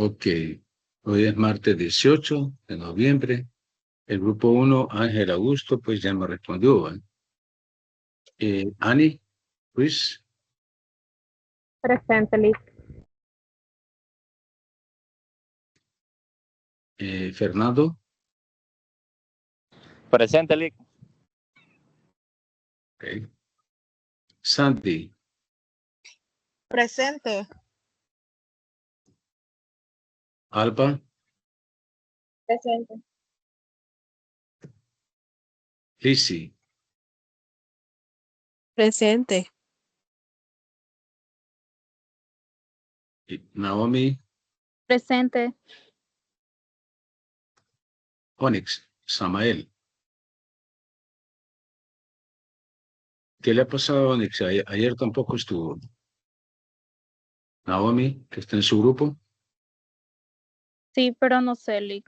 Ok, hoy es martes 18 de noviembre. El grupo 1, Ángel Augusto, pues ya me respondió. Ani, Luis, Presente, Liz. Fernando, Presente, Lic. okay. Sandy, Presente. Alba, Presente. Lizzy, Presente. Naomi, Presente. Onyx, Samael. ¿Qué le ha pasado a Onyx? Ayer tampoco estuvo. Naomi, que está en su grupo. Sí, pero no sé, Liz.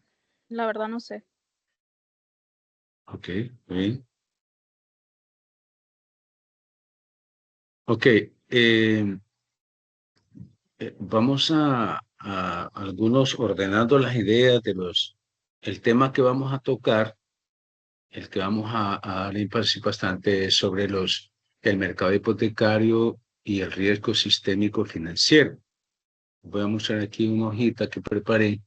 La verdad no sé. Ok, bien. Ok, vamos a algunos ordenando las ideas de el tema que vamos a tocar. El que vamos a dar énfasis bastante es sobre el mercado hipotecario y el riesgo sistémico financiero. Voy a mostrar aquí una hojita que preparé.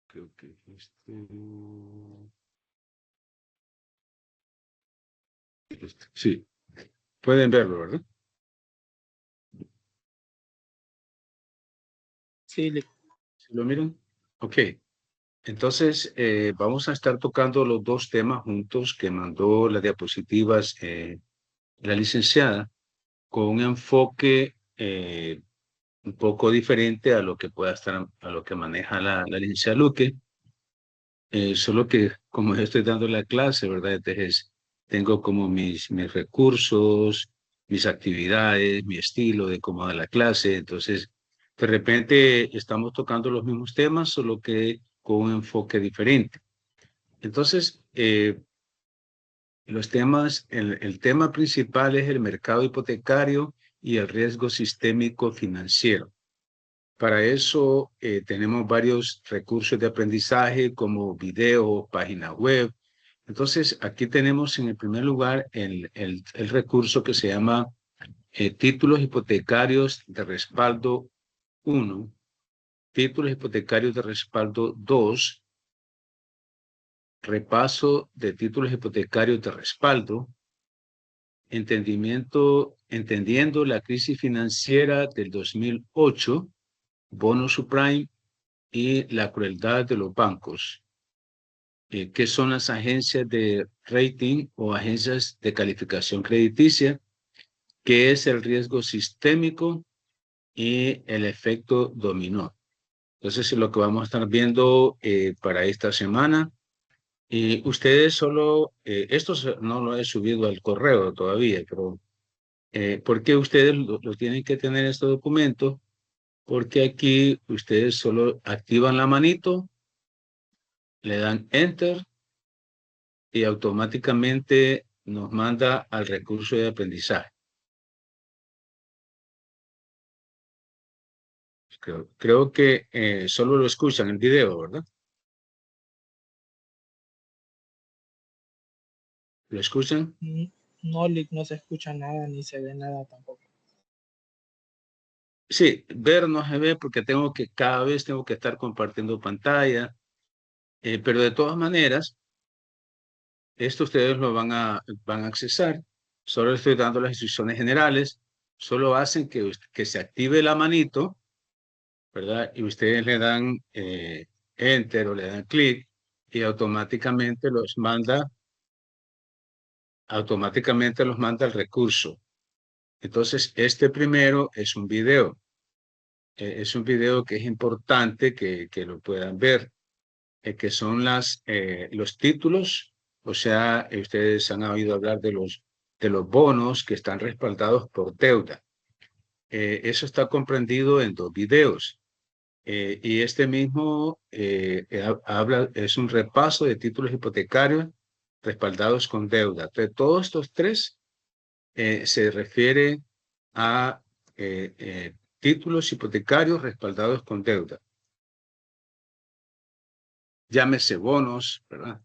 Creo que sí, pueden verlo, ¿verdad? Sí, ¿Sí lo miran? Ok. Entonces, vamos a estar tocando los dos temas juntos que mandó las diapositivas la licenciada con un enfoque un poco diferente a lo que pueda estar, a lo que maneja la licenciada Luque. Solo que como yo estoy dando la clase, ¿verdad? Entonces, tengo como mis recursos, mis actividades, mi estilo de cómo da la clase. Entonces, de repente estamos tocando los mismos temas, solo que con un enfoque diferente. Entonces, los temas, el tema principal es el mercado hipotecario y el riesgo sistémico financiero. Para eso tenemos varios recursos de aprendizaje como video, página web. Entonces, aquí tenemos en el primer lugar el recurso que se llama títulos hipotecarios de respaldo 1, títulos hipotecarios de respaldo 2, repaso de títulos hipotecarios de respaldo, entendiendo la crisis financiera del 2008, bono subprime y la crueldad de los bancos. ¿Qué son las agencias de rating o agencias de calificación crediticia? ¿Qué es el riesgo sistémico y el efecto dominó? Entonces, es lo que vamos a estar viendo para esta semana. Y ustedes solo, esto no lo he subido al correo todavía, pero ¿por qué ustedes lo tienen que tener este documento? Porque aquí ustedes solo activan la manito, le dan Enter y automáticamente nos manda al recurso de aprendizaje. Creo que solo lo escuchan el video, ¿verdad? ¿Lo escuchan? no, Lick, no se escucha nada ni se ve nada tampoco. Sí, ver no se ve porque cada vez tengo que estar compartiendo pantalla, pero de todas maneras, esto ustedes lo van a accesar. Solo estoy dando las instrucciones generales, solo hacen que se active la manito, ¿verdad? Y ustedes le dan Enter o le dan clic y automáticamente los manda al recurso. Entonces, este primero es un video. Es un video que es importante que lo puedan ver, que son los títulos. O sea, ustedes han oído hablar de los bonos que están respaldados por deuda. Eso está comprendido en dos videos. Y este mismo es un repaso de títulos hipotecarios respaldados con deuda. Entonces, todos estos tres se refiere a títulos hipotecarios respaldados con deuda. Llámese bonos, ¿verdad?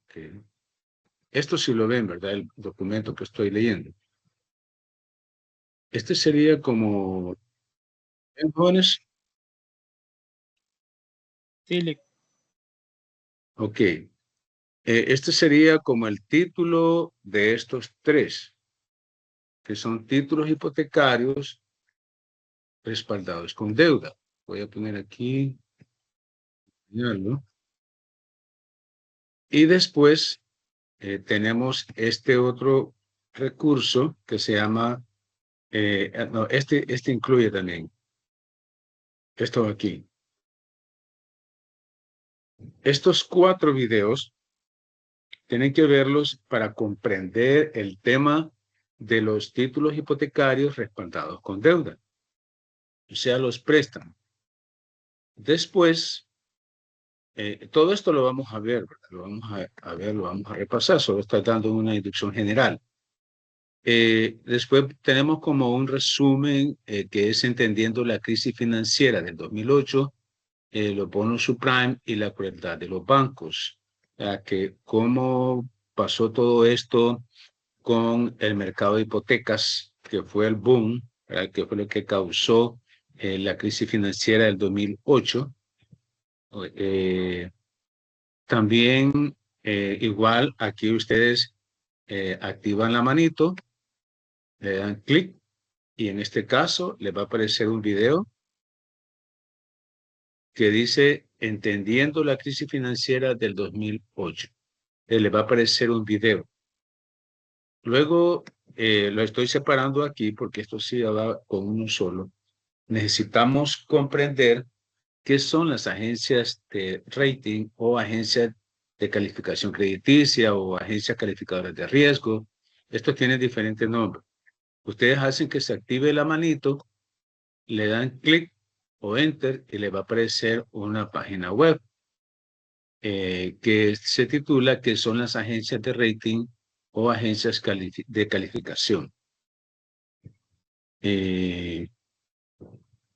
Okay. Esto sí lo ven, ¿verdad? El documento que estoy leyendo. Este sería como... ¿Ven, jóvenes? Sí, Lick. Ok. Este sería como el título de estos tres, que son títulos hipotecarios respaldados con deuda. Voy a poner aquí, ¿no? Y después tenemos este otro recurso que se llama, no, este incluye también esto aquí. Estos 4 videos tienen que verlos para comprender el tema de los títulos hipotecarios respaldados con deuda, o sea, los préstamos. Después, todo esto lo vamos a ver, ¿verdad? Lo vamos a ver, lo vamos a repasar, solo está dando una inducción general. Después tenemos como un resumen que es entendiendo la crisis financiera del 2008, los bonos subprime y la crueldad de los bancos. Que cómo pasó todo esto con el mercado de hipotecas, que fue el boom, que fue lo que causó la crisis financiera del 2008. También, igual, aquí ustedes activan la manito, le dan clic y en este caso les va a aparecer un video que dice Entendiendo la crisis financiera del 2008. Les va a aparecer un video. Luego lo estoy separando aquí porque esto sí va con uno solo. Necesitamos comprender qué son las agencias de rating o agencias de calificación crediticia o agencias calificadoras de riesgo. Esto tiene diferentes nombres. Ustedes hacen que se active la manito, le dan clic o enter y le va a aparecer una página web que se titula ¿Qué son las agencias de rating o agencias de calificación?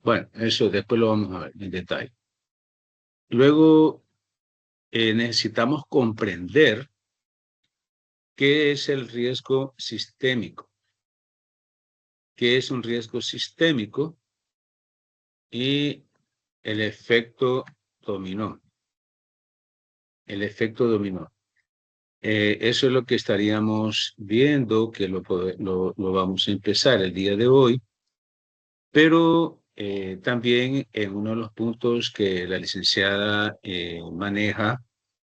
Bueno, eso después lo vamos a ver en detalle. Luego necesitamos comprender qué es el riesgo sistémico, qué es un riesgo sistémico y el efecto dominó. El efecto dominó. Eso es lo que estaríamos viendo, que lo vamos a empezar el día de hoy, pero también en uno de los puntos que la licenciada maneja,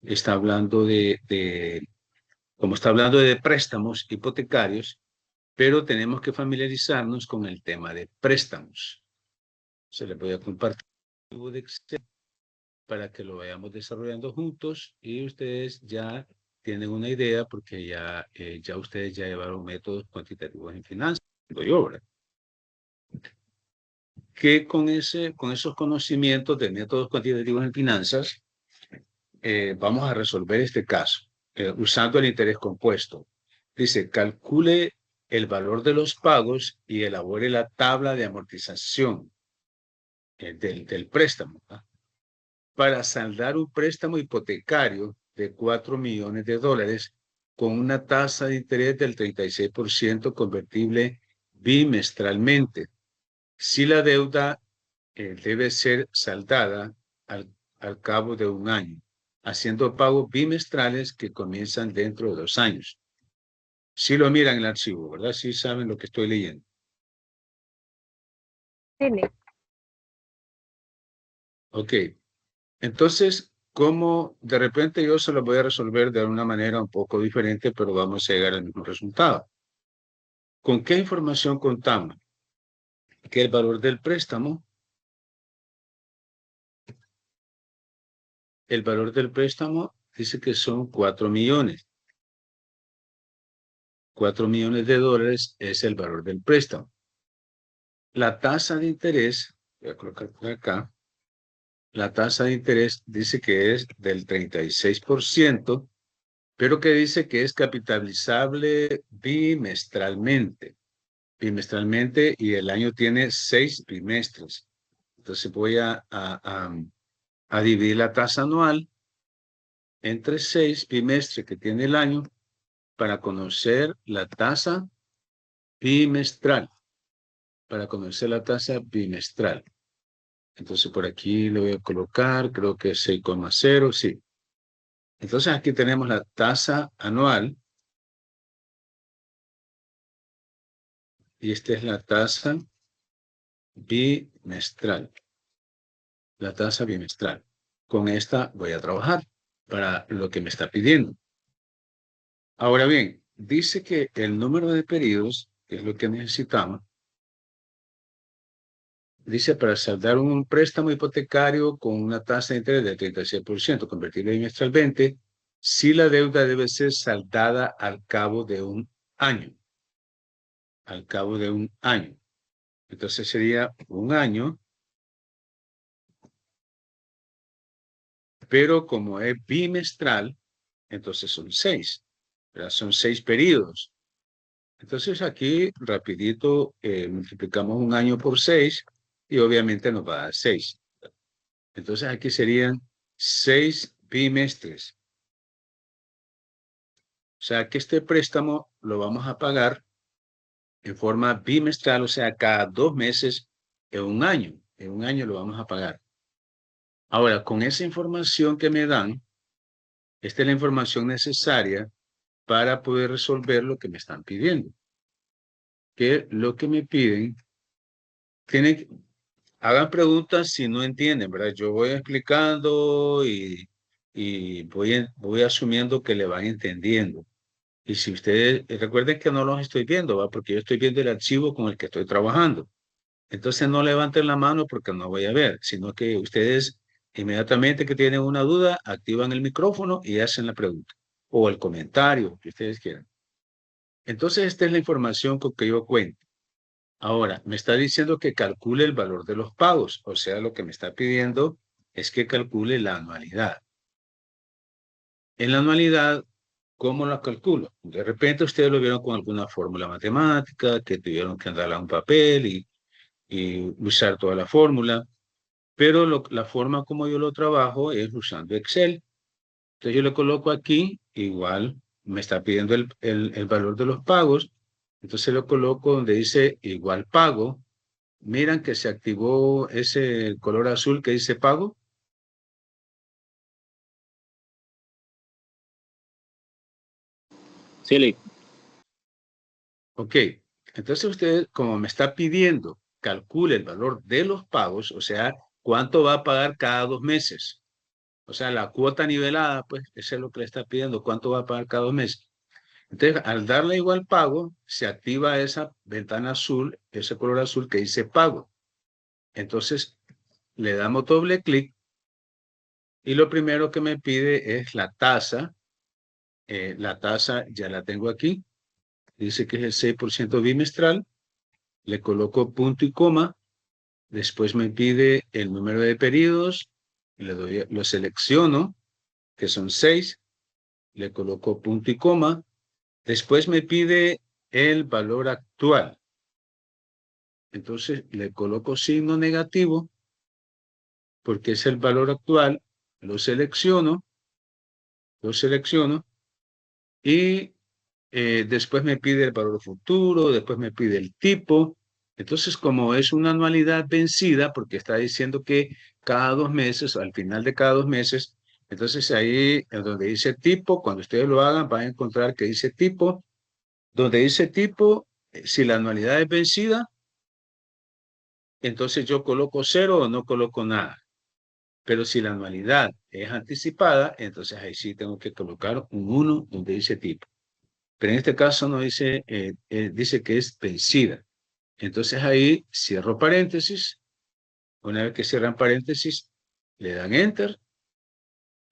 está hablando como está hablando de préstamos hipotecarios, pero tenemos que familiarizarnos con el tema de préstamos. Se les voy a compartir un de Excel para que lo vayamos desarrollando juntos y ustedes ya tienen una idea porque ya ustedes ya llevaron métodos cuantitativos en finanzas, y obra. Que con esos conocimientos de métodos cuantitativos en finanzas, vamos a resolver este caso usando el interés compuesto. Dice, calcule el valor de los pagos y elabore la tabla de amortización del préstamo, ¿verdad? Para saldar un préstamo hipotecario de $4 millones con una tasa de interés del 36% convertible bimestralmente. Si la deuda debe ser saldada al cabo de un año, haciendo pagos bimestrales que comienzan dentro de 2 años. Si lo miran en el archivo, ¿verdad? Sí saben lo que estoy leyendo. Sí, Ok. Entonces, ¿cómo de repente yo se lo voy a resolver de una manera un poco diferente, pero vamos a llegar al mismo resultado? ¿Con qué información contamos? Que el valor del préstamo, dice que son 4 millones. 4 millones de dólares es el valor del préstamo. La tasa de interés, voy a colocar por acá, la tasa de interés dice que es del 36%, pero que dice que es capitalizable bimestralmente. Bimestralmente, y el año tiene 6 bimestres. Entonces voy a dividir la tasa anual entre 6 bimestres que tiene el año para conocer la tasa bimestral. Para conocer la tasa bimestral. Entonces por aquí le voy a colocar, creo que es 6,0, sí. Entonces aquí tenemos la tasa anual. Y esta es la tasa bimestral. La tasa bimestral. Con esta voy a trabajar para lo que me está pidiendo. Ahora bien, dice que el número de periodos, que es lo que necesitamos, dice para saldar un préstamo hipotecario con una tasa de interés del 36%, convertirlo bimestralmente, si la deuda debe ser saldada al cabo de un año. Al cabo de un año. Entonces sería un año, pero como es bimestral, entonces son 6. ¿Verdad? Son 6 periodos. Entonces aquí rapidito multiplicamos un año por 6 y obviamente nos va a dar 6. Entonces aquí serían 6 bimestres. O sea que este préstamo lo vamos a pagar en forma bimestral, o sea, cada 2 meses en un año. En un año lo vamos a pagar. Ahora, con esa información que me dan, esta es la información necesaria para poder resolver lo que me están pidiendo. Que lo que me piden, hagan preguntas si no entienden, ¿verdad? Yo voy explicando y voy asumiendo que le van entendiendo. Y si ustedes, recuerden que no los estoy viendo, ¿va? Porque yo estoy viendo el archivo con el que estoy trabajando. Entonces no levanten la mano porque no voy a ver, sino que ustedes inmediatamente que tienen una duda, activan el micrófono y hacen la pregunta o el comentario que ustedes quieran. Entonces esta es la información con que yo cuento. Ahora, me está diciendo que calcule el valor de los pagos, o sea, lo que me está pidiendo es que calcule la anualidad. En la anualidad, ¿cómo la calculo? De repente ustedes lo vieron con alguna fórmula matemática, que tuvieron que andar a un papel y usar toda la fórmula, pero la forma como yo lo trabajo es usando Excel. Entonces yo le coloco aquí, igual me está pidiendo el valor de los pagos, entonces lo coloco donde dice igual pago. Miran que se activó ese color azul que dice pago. Sí, Ok, entonces usted, como me está pidiendo, calcule el valor de los pagos, o sea, cuánto va a pagar cada 2 meses. O sea, la cuota nivelada, pues, eso es lo que le está pidiendo, cuánto va a pagar cada 2 meses. Entonces, al darle igual pago, se activa esa ventana azul, ese color azul que dice pago. Entonces, le damos doble clic y lo primero que me pide es la tasa. La tasa ya la tengo aquí. Dice que es el 6% bimestral. Le coloco punto y coma. Después me pide el número de periodos. Lo selecciono, que son 6. Le coloco punto y coma. Después me pide el valor actual. Entonces le coloco signo negativo porque es el valor actual. Lo selecciono y después me pide el valor futuro, después me pide el tipo. Entonces, como es una anualidad vencida, porque está diciendo que cada 2 meses, al final de cada 2 meses, entonces ahí en donde dice tipo, cuando ustedes lo hagan, van a encontrar que dice tipo. Donde dice tipo, si la anualidad es vencida, entonces yo coloco 0 o no coloco nada. Pero si la anualidad es anticipada, entonces ahí sí tengo que colocar un 1 donde dice tipo. Pero en este caso no dice, dice que es vencida. Entonces ahí cierro paréntesis. Una vez que cierran paréntesis, le dan Enter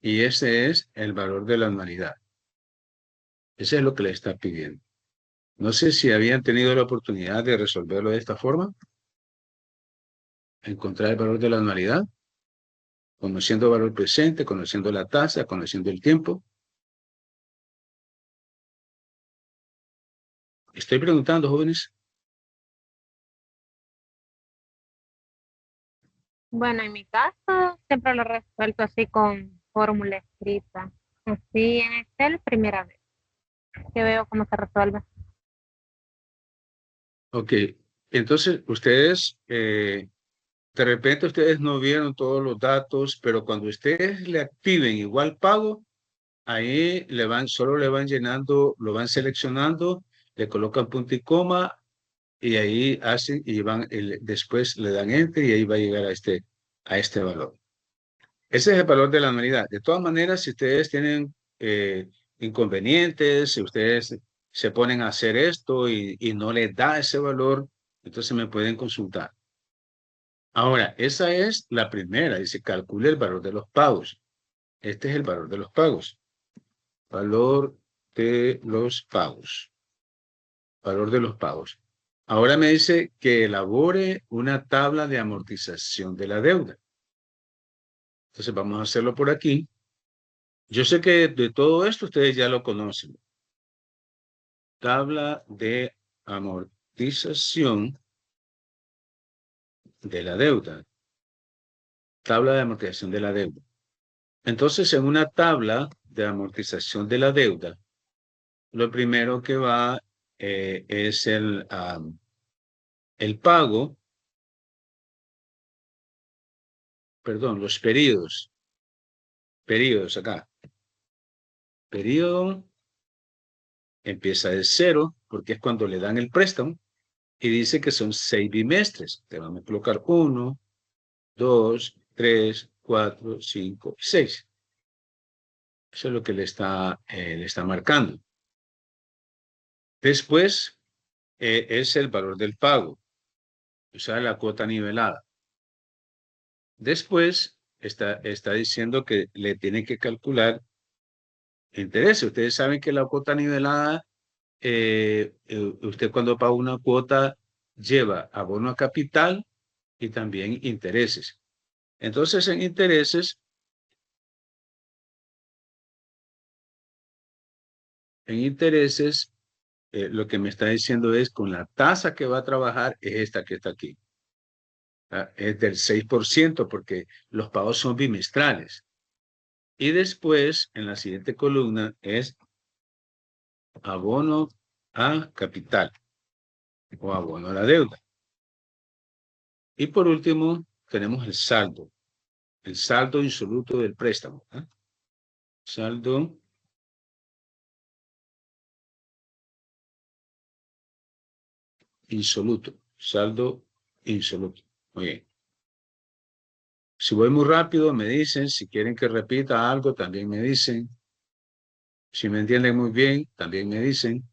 y ese es el valor de la anualidad. Ese es lo que le está pidiendo. No sé si habían tenido la oportunidad de resolverlo de esta forma. Encontrar el valor de la anualidad, conociendo el valor presente, conociendo la tasa, conociendo el tiempo. Estoy preguntando, jóvenes. Bueno, en mi caso siempre lo he resuelto así con fórmula escrita. Así en Excel, primera vez que veo cómo se resuelve. Ok, entonces ustedes, de repente ustedes no vieron todos los datos, pero cuando ustedes le activen igual pago, ahí solo le van llenando, lo van seleccionando, le colocan punto y coma y ahí hacen y después le dan enter y ahí va a llegar a este valor. Ese es el valor de la anualidad. De todas maneras, si ustedes tienen inconvenientes, si ustedes se ponen a hacer esto y no les da ese valor, entonces me pueden consultar. Ahora, esa es la primera. Dice, calcule el valor de los pagos. Este es el valor de los pagos. Valor de los pagos. Valor de los pagos. Ahora me dice que elabore una tabla de amortización de la deuda. Entonces vamos a hacerlo por aquí. Yo sé que de todo esto ustedes ya lo conocen. Tabla de amortización de la deuda. Tabla de amortización de la deuda. Entonces, en una tabla de amortización de la deuda, lo primero que va es el pago, perdón, los periodos. Periodos acá. Periodo empieza de 0, porque es cuando le dan el préstamo, y dice que son 6 bimestres. Te van a colocar 1, 2, 3, 4, 5, 6. Eso es lo que le está marcando. Después es el valor del pago, o sea, la cuota nivelada. Después está diciendo que le tiene que calcular intereses. Ustedes saben que la cuota nivelada, usted cuando paga una cuota lleva abono a capital y también intereses. Entonces, en intereses, lo que me está diciendo es con la tasa que va a trabajar es esta que está aquí. Es del 6% porque los pagos son bimestrales. Y después, en la siguiente columna, es abono a capital o abono a la deuda. Y por último, tenemos el saldo insoluto del préstamo. Saldo insoluto, saldo insoluto. Muy bien. Si voy muy rápido, me dicen. Si quieren que repita algo, también me dicen. Si me entienden muy bien, también me dicen.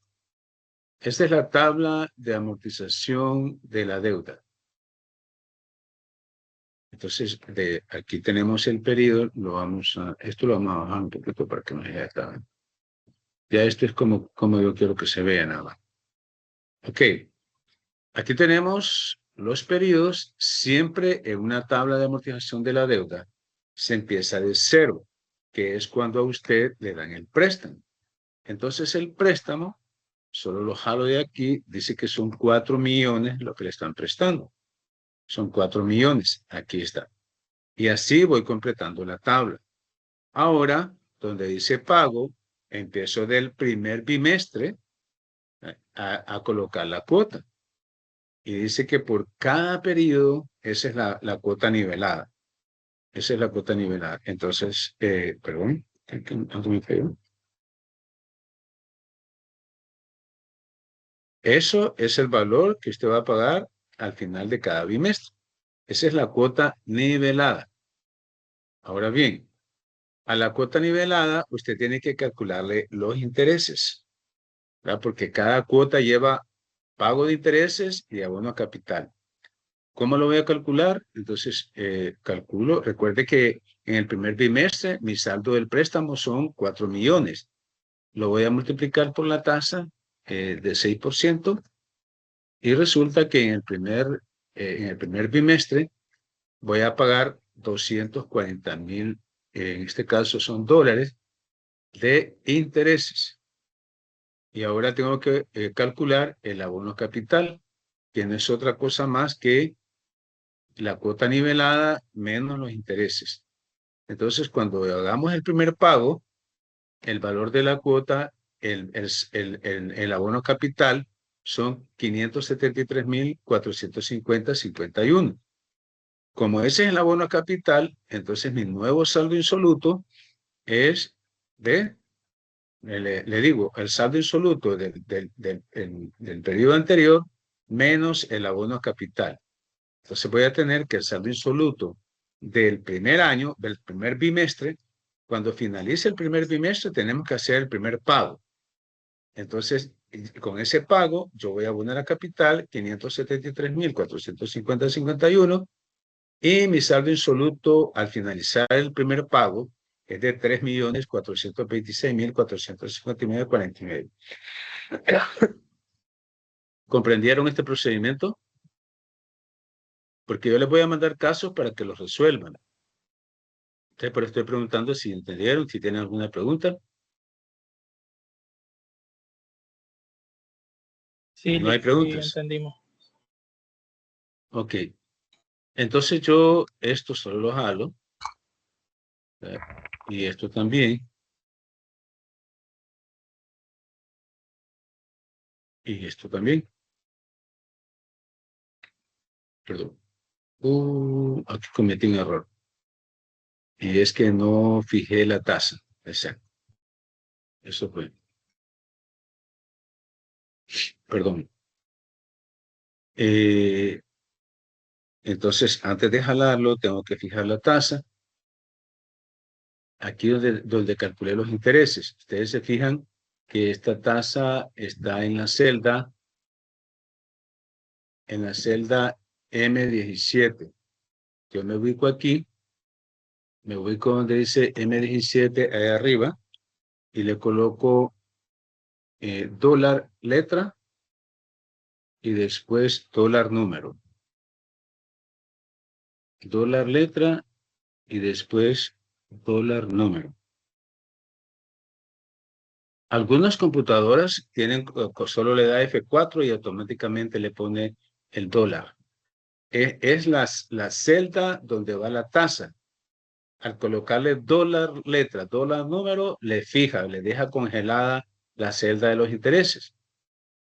Esta es la tabla de amortización de la deuda. Entonces, aquí tenemos el periodo. Esto lo vamos a bajar un poquito para que no haya tan. Ya esto es como yo quiero que se vea nada más. Ok. Aquí tenemos los periodos. Siempre en una tabla de amortización de la deuda se empieza de 0, que es cuando a usted le dan el préstamo. Entonces el préstamo, solo lo jalo de aquí, dice que son 4 millones lo que le están prestando. Son 4 millones. Aquí está. Y así voy completando la tabla. Ahora, donde dice pago, empiezo del primer bimestre a colocar la cuota. Y dice que por cada periodo, esa es la cuota nivelada. Esa es la cuota nivelada. Entonces, perdón, ¿cuánto me cayó? Eso es el valor que usted va a pagar al final de cada bimestre. Esa es la cuota nivelada. Ahora bien, a la cuota nivelada, usted tiene que calcularle los intereses, ¿verdad? Porque cada cuota lleva pago de intereses y abono a capital. ¿Cómo lo voy a calcular? Entonces, calculo, recuerde que en el primer bimestre mi saldo del préstamo son 4 millones. Lo voy a multiplicar por la tasa de 6%, y resulta que en el primer bimestre voy a pagar 240,000, en este caso son dólares, de intereses. Y ahora tengo que calcular el abono capital, que no es otra cosa más que la cuota nivelada menos los intereses. Entonces, cuando hagamos el primer pago, el valor de la cuota, el abono capital, son 573,450,51. Como ese es el abono capital, entonces mi nuevo saldo insoluto es le digo, el saldo insoluto del periodo anterior menos el abono capital. Entonces voy a tener que el saldo insoluto del primer año, del primer bimestre, cuando finalice el primer bimestre tenemos que hacer el primer pago. Entonces, con ese pago, yo voy a abonar a capital 573,450,51, y mi saldo insoluto al finalizar el primer pago es de 3,426,459,49. ¿Comprendieron este procedimiento? Porque yo les voy a mandar casos para que los resuelvan. Entonces, pero estoy preguntando si entendieron, si tienen alguna pregunta. Sí, No hay sí, preguntas. entendimos. Ok. Entonces yo esto solo lo jalo. Y esto también. Y esto también. Perdón. Aquí cometí un error. Y es que no fijé la tasa. Exacto. Eso fue. Perdón. Entonces, antes de jalarlo, tengo que fijar la tasa. Aquí donde calculé los intereses. Ustedes se fijan que esta tasa está en la celda M17. Yo me ubico aquí, me ubico donde dice M17 ahí arriba y le coloco dólar letra y después dólar número. Dólar letra y después dólar número. Algunas computadoras tienen, solo le da F4 y automáticamente le pone el dólar. Es la celda donde va la tasa. Al colocarle dólar letra, dólar número, le fija, le deja congelada la celda de los intereses,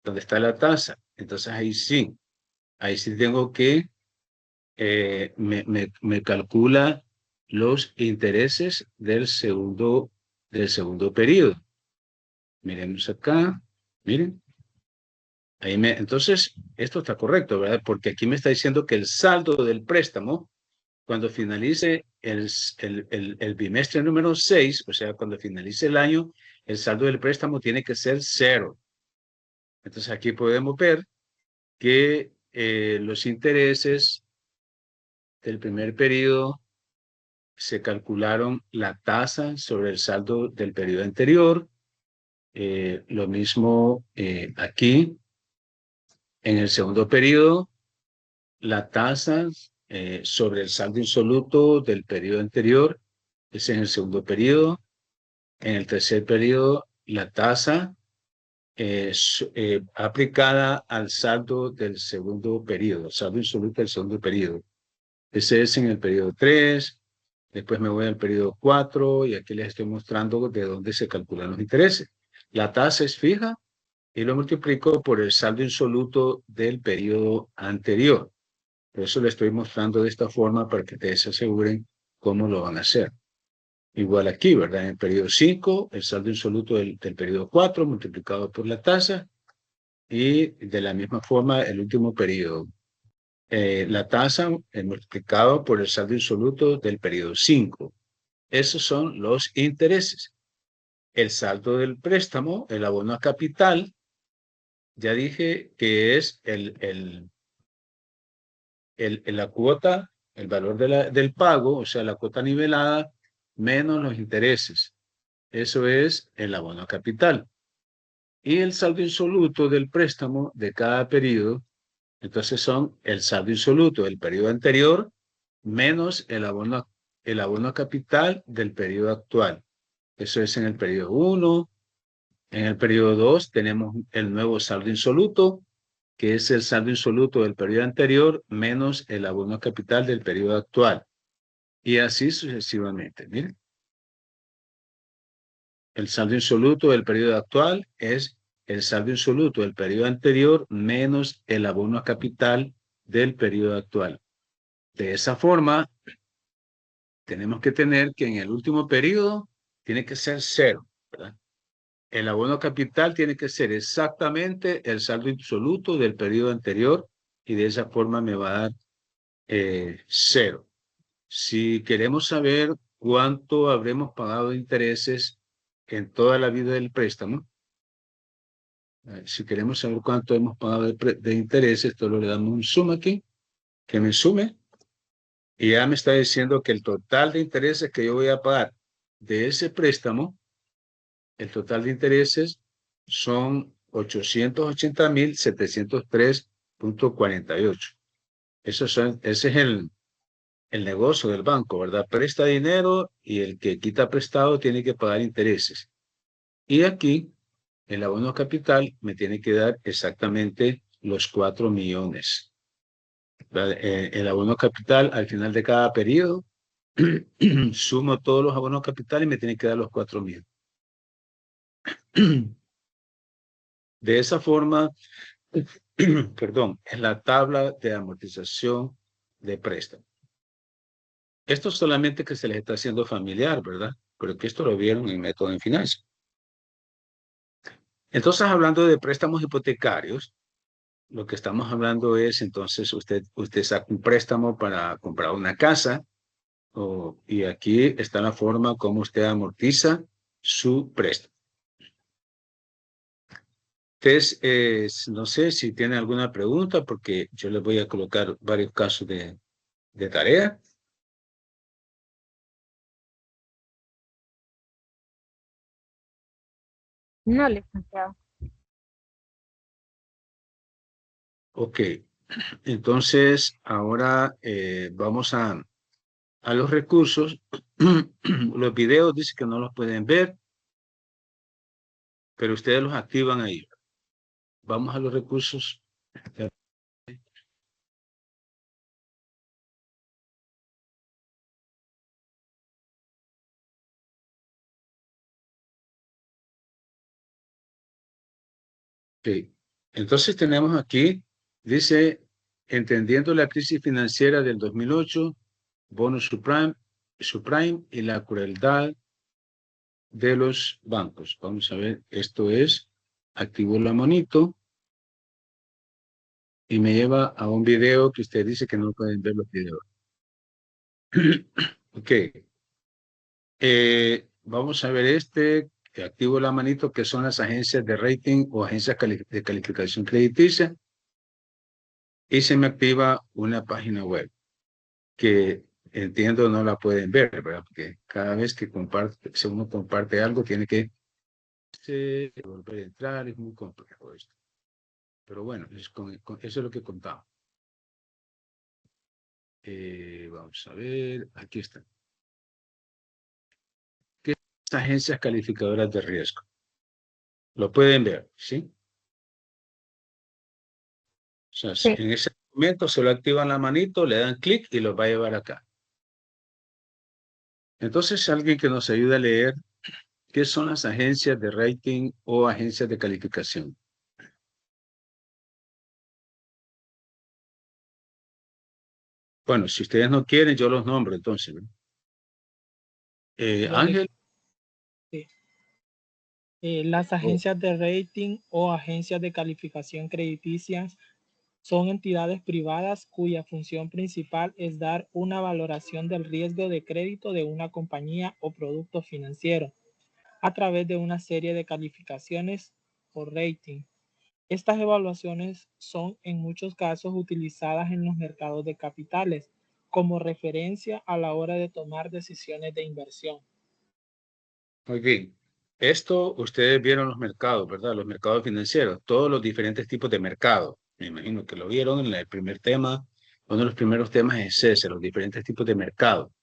donde está la tasa. Entonces ahí sí tengo que, me calcula los intereses del segundo periodo. Miremos acá, miren. Entonces, esto está correcto, ¿verdad? Porque aquí me está diciendo que el saldo del préstamo, cuando finalice el bimestre número 6, o sea, cuando finalice el año, el saldo del préstamo tiene que ser 0. Entonces, aquí podemos ver que los intereses del primer periodo se calcularon la tasa sobre el saldo del periodo anterior. Lo mismo aquí. En el segundo periodo, la tasa sobre el saldo insoluto del periodo anterior es en el segundo periodo. En el tercer periodo, la tasa aplicada al saldo del segundo periodo, saldo insoluto del segundo periodo. Ese es en el periodo 3. Después me voy al periodo 4 y aquí les estoy mostrando de dónde se calculan los intereses. La tasa es fija y lo multiplico por el saldo insoluto del periodo anterior. Por eso le estoy mostrando de esta forma para que ustedes se aseguren cómo lo van a hacer. Igual aquí, ¿verdad? En el periodo 5, el saldo insoluto del periodo 4 multiplicado por la tasa, y de la misma forma el último periodo. La tasa multiplicado por el saldo insoluto del periodo 5. Esos son los intereses. El saldo del préstamo, el abono a capital, ya dije que es la cuota, el valor del pago, o sea, la cuota nivelada, menos los intereses. Eso es el abono a capital. Y el saldo insoluto del préstamo de cada periodo, entonces son el saldo insoluto del periodo anterior menos el abono capital del periodo actual. Eso es en el periodo 1. En el periodo 2 tenemos el nuevo saldo insoluto, que es el saldo insoluto del periodo anterior menos el abono capital del periodo actual. Y así sucesivamente. Miren. El saldo insoluto del periodo actual es el saldo insoluto del periodo anterior menos el abono capital del periodo actual. De esa forma, tenemos que tener que en el último periodo tiene que ser 0, ¿verdad? El abono capital tiene que ser exactamente el saldo insoluto del periodo anterior y de esa forma me va a dar 0. Si queremos saber cuánto habremos pagado de intereses en toda la vida del préstamo, si queremos saber cuánto hemos pagado de intereses, solo le damos un suma aquí, que me sume, y ya me está diciendo que el total de intereses que yo voy a pagar de ese préstamo, el total de intereses son 880,703.48. Ese es el negocio del banco, ¿verdad? Presta dinero y el que quita prestado tiene que pagar intereses. Y aquí, el abono capital me tiene que dar exactamente los 4 millones. El abono capital al final de cada periodo, sumo todos los abonos capitales y me tiene que dar los 4 millones. De esa forma, perdón, es la tabla de amortización de préstamo. Esto solamente que se les está haciendo familiar, ¿verdad? Pero que esto lo vieron en Método en Finanzas. Entonces, hablando de préstamos hipotecarios, lo que estamos hablando es, entonces, usted saca un préstamo para comprar una casa, y aquí está la forma como usted amortiza su préstamo. Entonces, no sé si tiene alguna pregunta, porque yo les voy a colocar varios casos de tarea. No, licenciado. Ok, entonces ahora vamos a los recursos. Los videos dicen que no los pueden ver, pero ustedes los activan ahí. Vamos a los recursos. Okay. Entonces tenemos aquí, dice, entendiendo la crisis financiera del 2008, bonos subprime y la crueldad de los bancos. Vamos a ver, esto es, activo la manito y me lleva a un video que usted dice que no pueden ver los videos. Ok. Vamos a ver que activo la manito, que son las agencias de rating o agencias de calificación crediticia. Y se me activa una página web que entiendo no la pueden ver, ¿verdad? Porque cada vez que si uno comparte algo, tiene que volver a entrar, es muy complejo esto. Pero bueno, eso es lo que contamos. Vamos a ver, aquí está. ¿Qué son agencias calificadoras de riesgo? Lo pueden ver, ¿sí? O sea, Sí. en ese momento se lo activan la manito, le dan clic y los va a llevar acá. Entonces, alguien que nos ayude a leer qué son las agencias de rating o agencias de calificación. Bueno, si ustedes no quieren, yo los nombro entonces, ¿no? Ángel. Sí. Las agencias de rating o agencias de calificación crediticias son entidades privadas cuya función principal es dar una valoración del riesgo de crédito de una compañía o producto financiero a través de una serie de calificaciones o rating. Estas evaluaciones son en muchos casos utilizadas en los mercados de capitales como referencia a la hora de tomar decisiones de inversión. Muy bien. Esto ustedes vieron los mercados, ¿verdad? Los mercados financieros, todos los diferentes tipos de mercado. Me imagino que lo vieron en el primer tema. Uno de los primeros temas es ese, los diferentes tipos de mercado.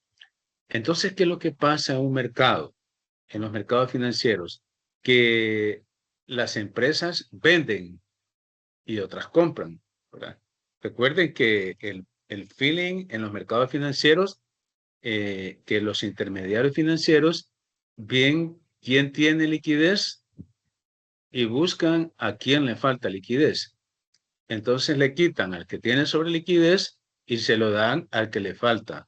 Entonces, ¿qué es lo que pasa en un mercado? En los mercados financieros, que las empresas venden y otras compran, ¿verdad? Recuerden que el feeling en los mercados financieros, que los intermediarios financieros ven quién tiene liquidez y buscan a quién le falta liquidez. Entonces le quitan al que tiene sobre liquidez y se lo dan al que le falta.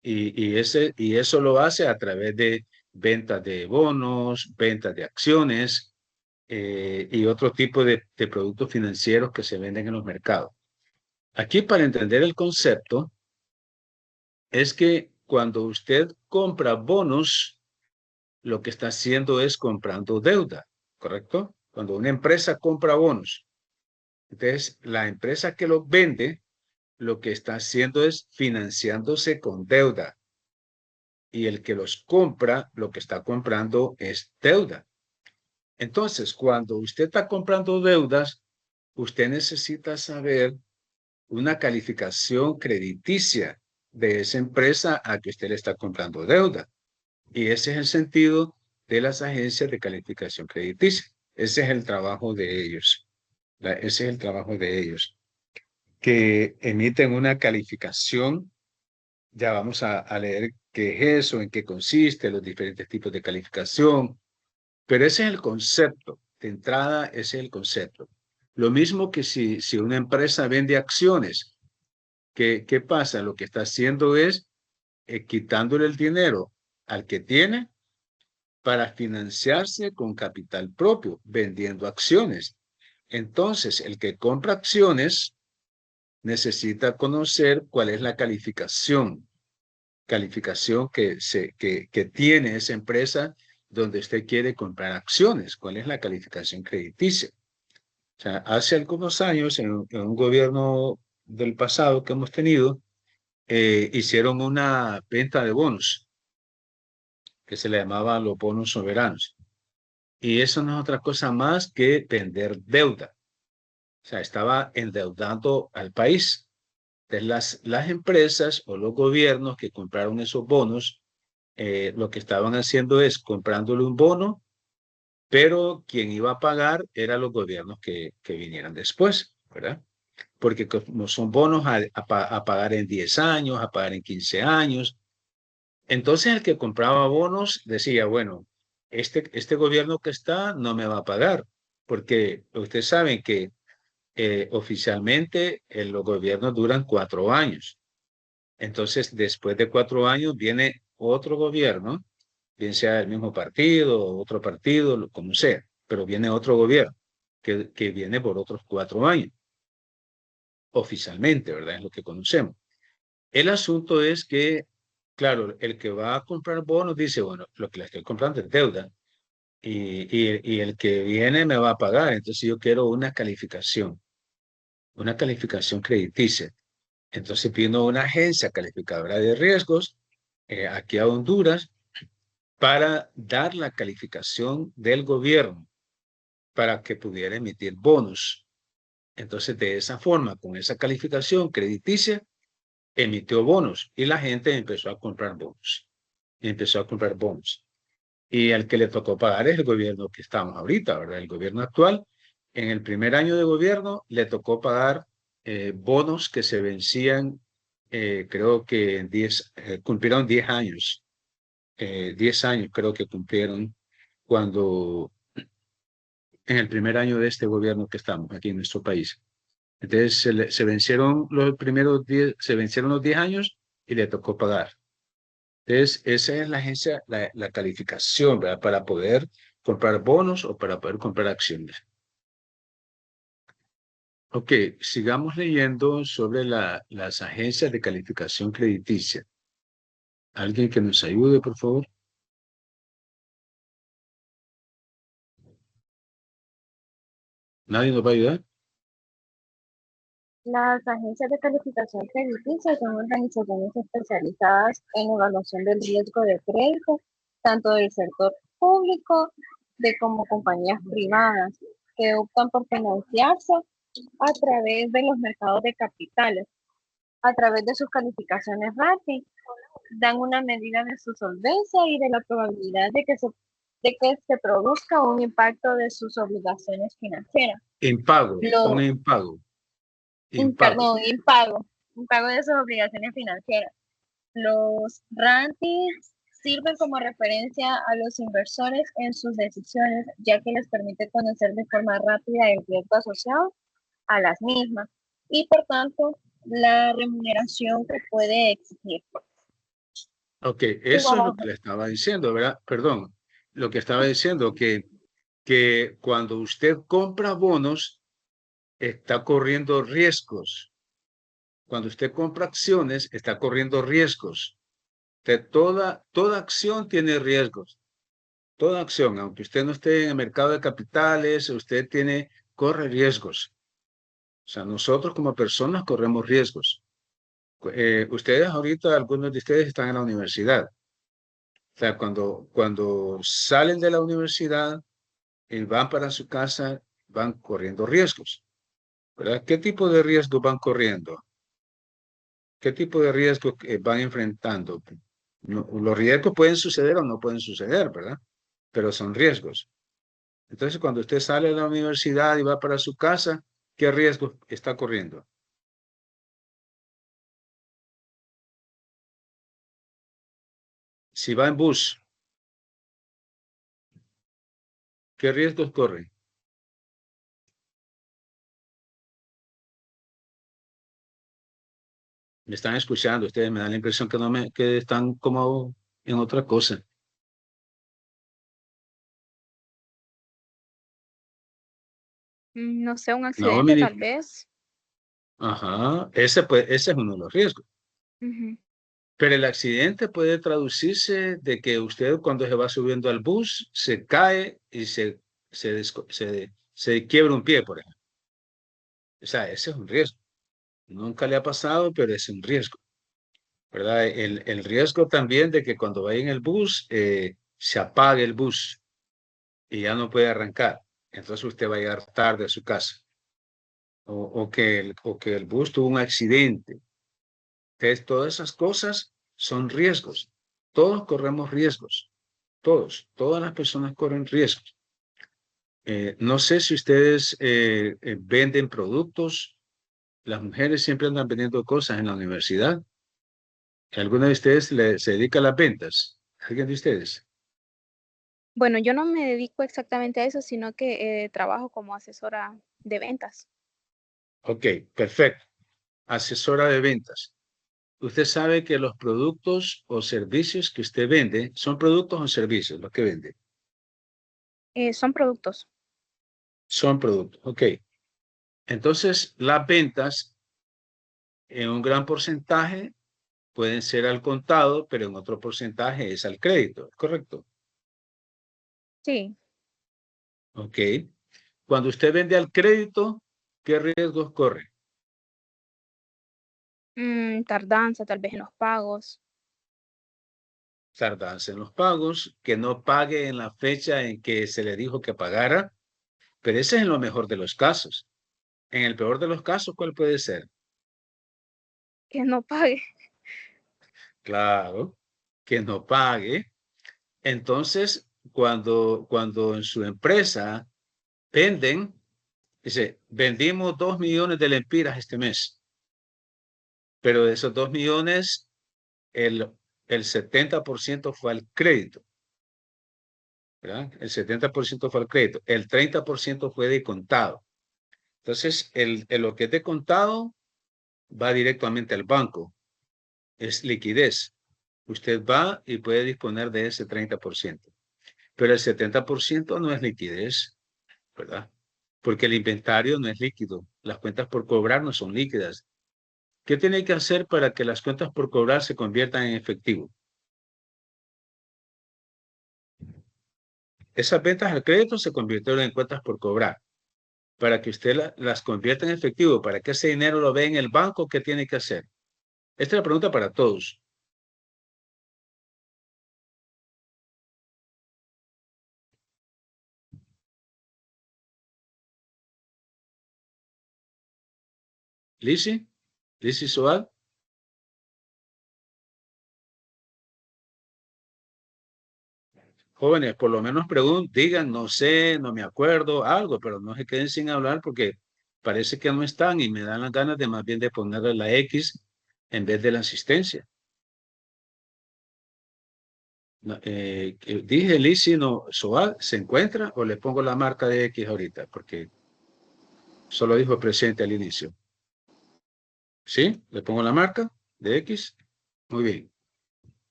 Y eso lo hace a través de ventas de bonos, ventas de acciones y otro tipo de productos financieros que se venden en los mercados. Aquí, para entender el concepto, es que cuando usted compra bonos, lo que está haciendo es comprando deuda, ¿correcto? Cuando una empresa compra bonos, entonces la empresa que los vende, lo que está haciendo es financiándose con deuda. Y el que los compra, lo que está comprando es deuda. Entonces, cuando usted está comprando deudas, usted necesita saber una calificación crediticia de esa empresa a que usted le está comprando deuda. Y ese es el sentido de las agencias de calificación crediticia. Ese es el trabajo de ellos. Ese es el trabajo de ellos, que emiten una calificación. Ya vamos a leer qué es eso, en qué consiste, los diferentes tipos de calificación. Pero ese es el concepto. De entrada, ese es el concepto. Lo mismo que si una empresa vende acciones, ¿qué pasa? Lo que está haciendo es quitándole el dinero al que tiene para financiarse con capital propio, vendiendo acciones. Entonces, el que compra acciones necesita conocer cuál es la calificación que tiene esa empresa donde usted quiere comprar acciones. ¿Cuál es la calificación crediticia? O sea, hace algunos años, en un gobierno del pasado que hemos tenido, hicieron una venta de bonos que se le llamaba los bonos soberanos. Y eso no es otra cosa más que vender deuda. O sea, estaba endeudando al país. Entonces, las empresas o los gobiernos que compraron esos bonos, lo que estaban haciendo es comprándole un bono, pero quien iba a pagar eran los gobiernos que vinieran después, ¿verdad? Porque como son bonos a pagar en 10 años, a pagar en 15 años. Entonces el que compraba bonos decía, bueno, este gobierno que está no me va a pagar, porque ustedes saben que oficialmente los gobiernos duran 4 años. Entonces, después de 4 años viene otro gobierno, bien sea el mismo partido o otro partido, como sea, pero viene otro gobierno que viene por otros 4 años, oficialmente, ¿verdad? Es lo que conocemos. El asunto es que, claro, el que va a comprar bonos dice, bueno, lo que le estoy comprando es deuda y el que viene me va a pagar, entonces yo quiero una calificación crediticia. Entonces vino una agencia calificadora de riesgos aquí a Honduras para dar la calificación del gobierno para que pudiera emitir bonos. Entonces, de esa forma, con esa calificación crediticia, emitió bonos y la gente empezó a comprar bonos. Y al que le tocó pagar es el gobierno que estamos ahorita, ¿verdad? El gobierno actual, en el primer año de gobierno, le tocó pagar bonos que se vencían, creo que en cumplieron 10 años. 10 años creo que cumplieron cuando, en el primer año de este gobierno que estamos aquí en nuestro país. Entonces se vencieron los primeros 10, se vencieron los 10 años y le tocó pagar. Entonces, esa es la agencia, la calificación, ¿verdad? Para poder comprar bonos o para poder comprar acciones. Ok, sigamos leyendo sobre las agencias de calificación crediticia. ¿Alguien que nos ayude, por favor? ¿Nadie nos va a ayudar? Las agencias de calificación crediticia son organizaciones especializadas en evaluación del riesgo de crédito, tanto del sector público de como compañías privadas que optan por financiarse a través de los mercados de capitales, a través de sus calificaciones rating, dan una medida de su solvencia y de la probabilidad de que se produzca un impacto de sus obligaciones financieras. Impago, un impago. Impago. Impago de sus obligaciones financieras. Los ratings sirven como referencia a los inversores en sus decisiones, ya que les permite conocer de forma rápida el riesgo asociado a las mismas y, por tanto, la remuneración que puede exigir. Ok, eso es lo que le estaba diciendo, ¿verdad? Perdón, lo que estaba diciendo, que cuando usted compra bonos, está corriendo riesgos. Cuando usted compra acciones, está corriendo riesgos. Toda acción tiene riesgos. Toda acción, aunque usted no esté en el mercado de capitales, usted corre riesgos. O sea, nosotros como personas corremos riesgos. Ustedes ahorita, algunos de ustedes están en la universidad. O sea, cuando salen de la universidad y van para su casa, van corriendo riesgos, ¿verdad? ¿Qué tipo de riesgos van corriendo? ¿Qué tipo de riesgos van enfrentando? Los riesgos pueden suceder o no pueden suceder, ¿verdad? Pero son riesgos. Entonces, cuando usted sale de la universidad y va para su casa, ¿qué riesgos está corriendo? Si va en bus, ¿qué riesgos corre? Me están escuchando, ustedes me dan la impresión que están como en otra cosa. No sé, un No, accidente tal vez. Ajá, ese es uno de los riesgos. Ujú. Pero el accidente puede traducirse de que usted cuando se va subiendo al bus se cae y se quiebra un pie, por ejemplo. O sea, ese es un riesgo. Nunca le ha pasado, pero es un riesgo, ¿verdad? El riesgo también de que cuando vaya en el bus se apague el bus y ya no puede arrancar. Entonces usted va a llegar tarde a su casa. O que el bus tuvo un accidente. Entonces, todas esas cosas son riesgos. Todos corremos riesgos. Todas las personas corren riesgos. No sé si ustedes venden productos. Las mujeres siempre andan vendiendo cosas en la universidad. ¿Alguna de ustedes se dedica a las ventas? ¿Alguien de ustedes? Bueno, yo no me dedico exactamente a eso, sino que trabajo como asesora de ventas. Ok, perfecto. Asesora de ventas. Usted sabe que los productos o servicios que usted vende son productos o servicios los que vende. Son productos. Son productos. Ok. Entonces, las ventas en un gran porcentaje pueden ser al contado, pero en otro porcentaje es al crédito, ¿correcto? Sí. Ok. Cuando usted vende al crédito, ¿qué riesgos corre? Tardanza tal vez en los pagos. Tardanza en los pagos, que no pague en la fecha en que se le dijo que pagara, pero ese es en lo mejor de los casos. En el peor de los casos, ¿cuál puede ser? Que no pague. Claro, que no pague. Entonces, cuando en su empresa venden, dice, vendimos 2 millones de lempiras este mes, pero de esos 2 millones, el, el 70% fue al crédito, ¿verdad? El 70% fue al crédito, el 30% fue de contado. Entonces, lo que es de contado va directamente al banco, es liquidez. Usted va y puede disponer de ese 30%, pero el 70% no es liquidez, ¿verdad? Porque el inventario no es líquido, las cuentas por cobrar no son líquidas. ¿Qué tiene que hacer para que las cuentas por cobrar se conviertan en efectivo? Esas ventas al crédito se convirtieron en cuentas por cobrar. Para que usted las convierta en efectivo, para que ese dinero lo vea en el banco, ¿qué tiene que hacer? Esta es la pregunta para todos. Lizzy Soad. Jóvenes, por lo menos digan, no sé, no me acuerdo, algo, pero no se queden sin hablar porque parece que no están y me dan las ganas de más bien de ponerle la X en vez de la asistencia. Dije, Lizzy Soad, ¿se encuentra o le pongo la marca de X ahorita? Porque solo dijo presente al inicio. ¿Sí? ¿Le pongo la marca de X? Muy bien.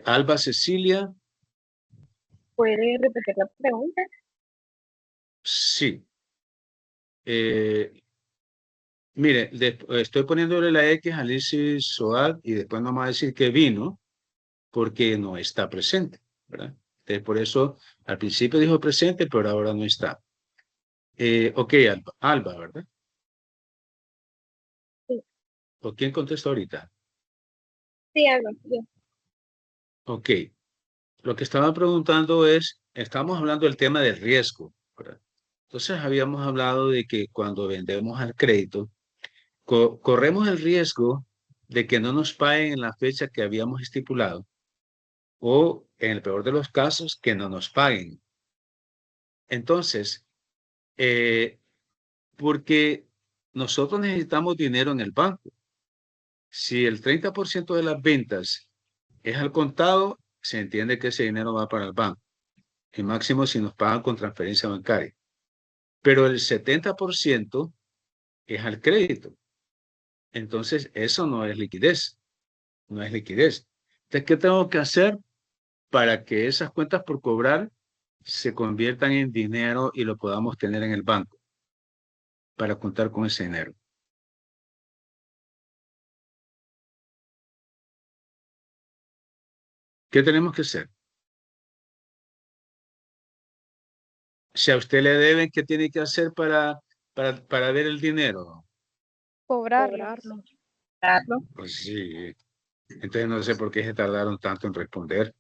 Alba Cecilia. ¿Puede repetir la pregunta? Sí. Mire, estoy poniéndole la X a Lizzy Soad y después no me va a decir que vino porque no está presente, ¿verdad? Entonces, por eso al principio dijo presente, pero ahora no está. Ok, Alba, ¿verdad? Sí. ¿O quién contesta ahorita? Sí, Alba. Sí. Ok. Lo que estaba preguntando es, estamos hablando del tema del riesgo, ¿verdad? Entonces habíamos hablado de que cuando vendemos al crédito, corremos el riesgo de que no nos paguen en la fecha que habíamos estipulado o, en el peor de los casos, que no nos paguen. Entonces, porque nosotros necesitamos dinero en el banco. Si el 30% de las ventas es al contado, se entiende que ese dinero va para el banco. Y máximo si nos pagan con transferencia bancaria. Pero el 70% es al crédito. Entonces, eso no es liquidez. No es liquidez. Entonces, ¿qué tengo que hacer para que esas cuentas por cobrar se conviertan en dinero y lo podamos tener en el banco para contar con ese dinero? ¿Qué tenemos que hacer? Si a usted le deben, ¿qué tiene que hacer para ver el dinero? Cobrarlo. Cobrarlo. Pues sí. Entonces no sé por qué se tardaron tanto en responder.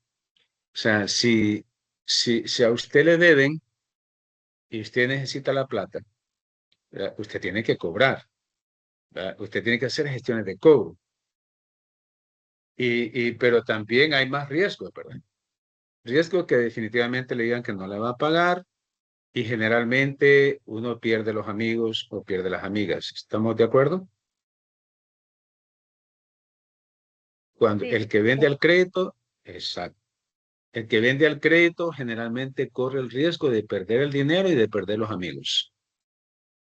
O sea, si a usted le deben y usted necesita la plata, ¿verdad? Usted tiene que cobrar, ¿verdad? Usted tiene que hacer gestiones de cobro. Pero también hay más riesgos, ¿verdad? Riesgo que definitivamente le digan que no le va a pagar y generalmente uno pierde los amigos o pierde las amigas. ¿Estamos de acuerdo? Cuando Sí. el que vende al crédito, exacto. El que vende al crédito generalmente corre el riesgo de perder el dinero y de perder los amigos.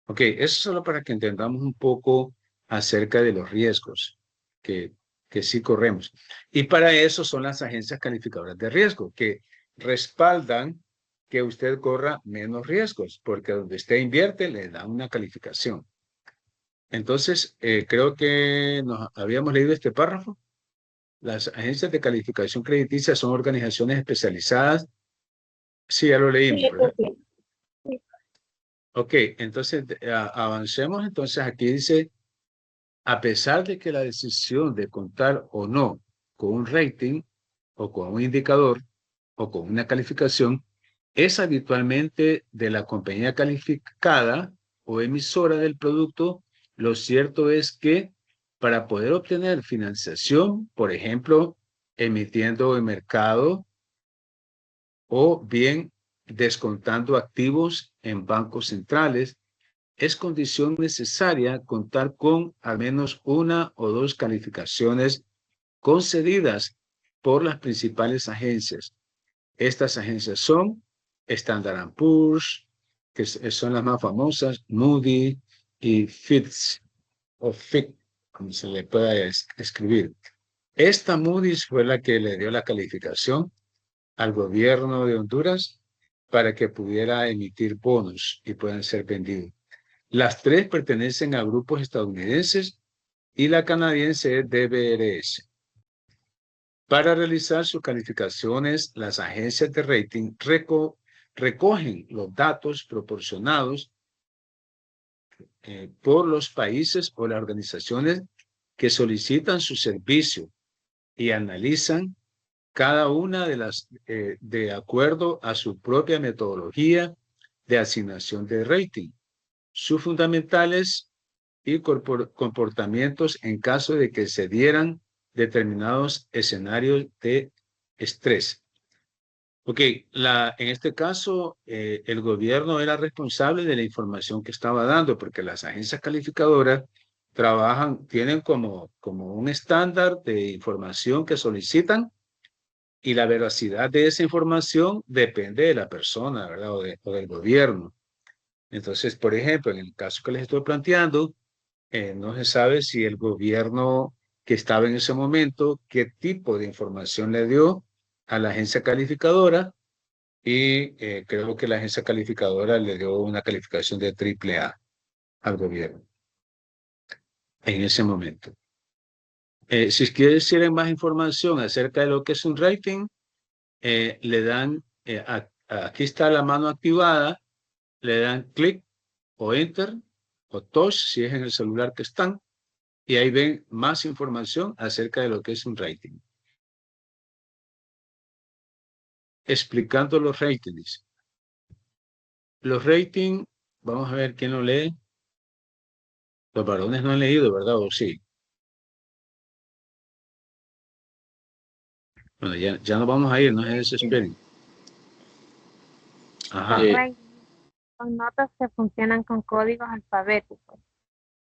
Ok, eso solo para que entendamos un poco acerca de los riesgos que sí corremos. Y para eso son las agencias calificadoras de riesgo, que respaldan que usted corra menos riesgos, porque donde usted invierte le dan una calificación. Entonces, creo que nos habíamos leído este párrafo. Las agencias de calificación crediticia son organizaciones especializadas. Sí, ya lo leímos, Sí, ¿verdad? sí, sí. Ok, entonces avancemos. Entonces aquí dice, a pesar de que la decisión de contar o no con un rating o con un indicador o con una calificación es habitualmente de la compañía calificada o emisora del producto, lo cierto es que para poder obtener financiación, por ejemplo, emitiendo en mercado o bien descontando activos en bancos centrales, es condición necesaria contar con al menos una o dos calificaciones concedidas por las principales agencias. Estas agencias son Standard & Poor's, que son las más famosas, Moody y Fitch, o Fitch, como se le pueda escribir. Esta Moody's fue la que le dio la calificación al gobierno de Honduras para que pudiera emitir bonos y puedan ser vendidos. Las tres pertenecen a grupos estadounidenses y la canadiense es DBRS. Para realizar sus calificaciones, las agencias de rating recogen los datos proporcionados por los países o las organizaciones que solicitan su servicio y analizan cada una de las de acuerdo a su propia metodología de asignación de rating. Sus fundamentales y comportamientos en caso de que se dieran determinados escenarios de estrés. Ok, en este caso, el gobierno era responsable de la información que estaba dando, porque las agencias calificadoras tienen como un estándar de información que solicitan, y la veracidad de esa información depende de la persona, ¿verdad? O del gobierno. Entonces, por ejemplo, en el caso que les estoy planteando, no se sabe si el gobierno que estaba en ese momento, qué tipo de información le dio a la agencia calificadora, y creo que la agencia calificadora le dio una calificación de AAA al gobierno en ese momento. Si quieren más información acerca de lo que es un rating, le dan, aquí está la mano activada, le dan clic o enter o touch si es en el celular que están, y ahí ven más información acerca de lo que es un rating. Explicando los ratings. Los ratings, vamos a ver quién lo lee. Los varones no han leído, ¿verdad? ¿O sí? Bueno, ya nos vamos a ir, no se desesperen. Ajá. Los ratings son notas que funcionan con códigos alfabéticos,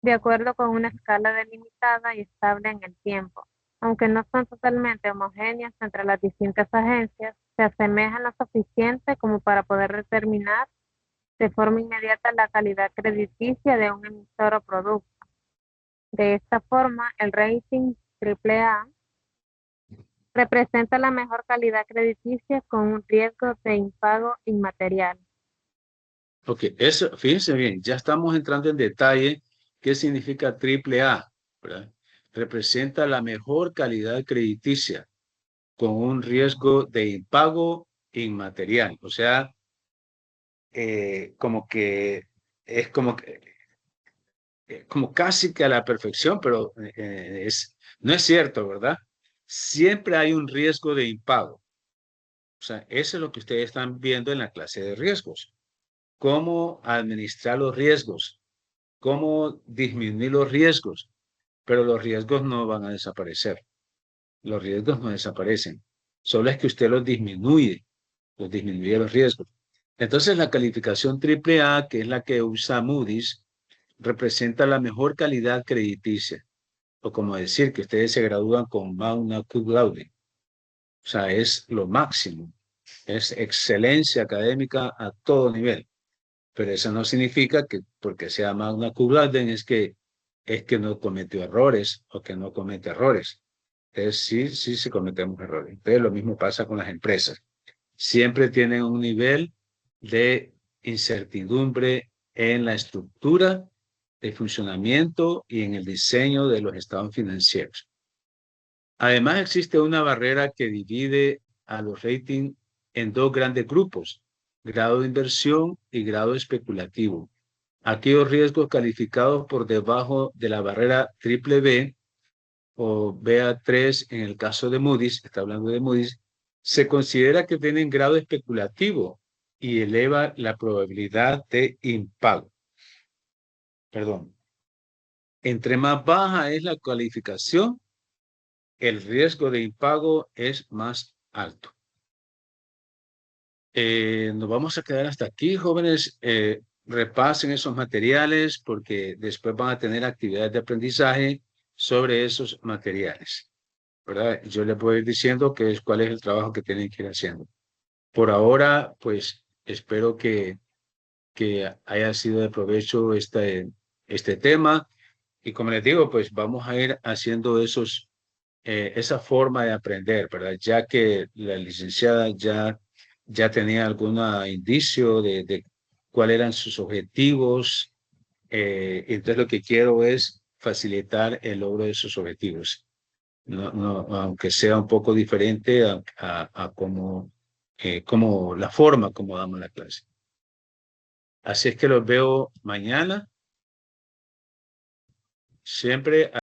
de acuerdo con una escala delimitada y estable en el tiempo. Aunque no son totalmente homogéneas entre las distintas agencias, se asemejan lo suficiente como para poder determinar de forma inmediata la calidad crediticia de un emisor o producto. De esta forma, el rating AAA representa la mejor calidad crediticia con un riesgo de impago inmaterial. Ok, eso, fíjense bien, ya estamos entrando en detalle qué significa AAA, ¿verdad? Representa la mejor calidad crediticia con un riesgo de impago inmaterial. O sea, como que es como casi que a la perfección, pero no es cierto, ¿verdad? Siempre hay un riesgo de impago. O sea, eso es lo que ustedes están viendo en la clase de riesgos. Cómo administrar los riesgos, cómo disminuir los riesgos, pero los riesgos no van a desaparecer. Los riesgos no desaparecen. Solo es que usted los disminuye los riesgos. Entonces, la calificación AAA, que es la que usa Moody's, representa la mejor calidad crediticia, o como decir que ustedes se gradúan con magna cum laude. O sea, es lo máximo, es excelencia académica a todo nivel. Pero eso no significa que porque sea magna cum laude es que no cometió errores o que no comete errores. Entonces, sí cometemos errores. Entonces, lo mismo pasa con las empresas. Siempre tienen un nivel de incertidumbre en la estructura de funcionamiento y en el diseño de los estados financieros. Además, existe una barrera que divide a los ratings en dos grandes grupos: grado de inversión y grado especulativo. Aquellos riesgos calificados por debajo de la barrera BBB o BA3 en el caso de Moody's, está hablando de Moody's, se considera que tienen grado especulativo y eleva la probabilidad de impago. Perdón. Entre más baja es la calificación, el riesgo de impago es más alto. Nos vamos a quedar hasta aquí, jóvenes. Repasen esos materiales porque después van a tener actividades de aprendizaje sobre esos materiales, ¿verdad? Yo les voy a ir diciendo cuál es el trabajo que tienen que ir haciendo. Por ahora, pues, espero que haya sido de provecho este tema. Y como les digo, pues vamos a ir haciendo esa forma de aprender, ¿verdad? Ya que la licenciada ya tenía algún indicio de cuáles eran sus objetivos. Entonces lo que quiero es facilitar el logro de sus objetivos. Aunque sea un poco diferente a como la forma como damos la clase. Así es que los veo mañana, siempre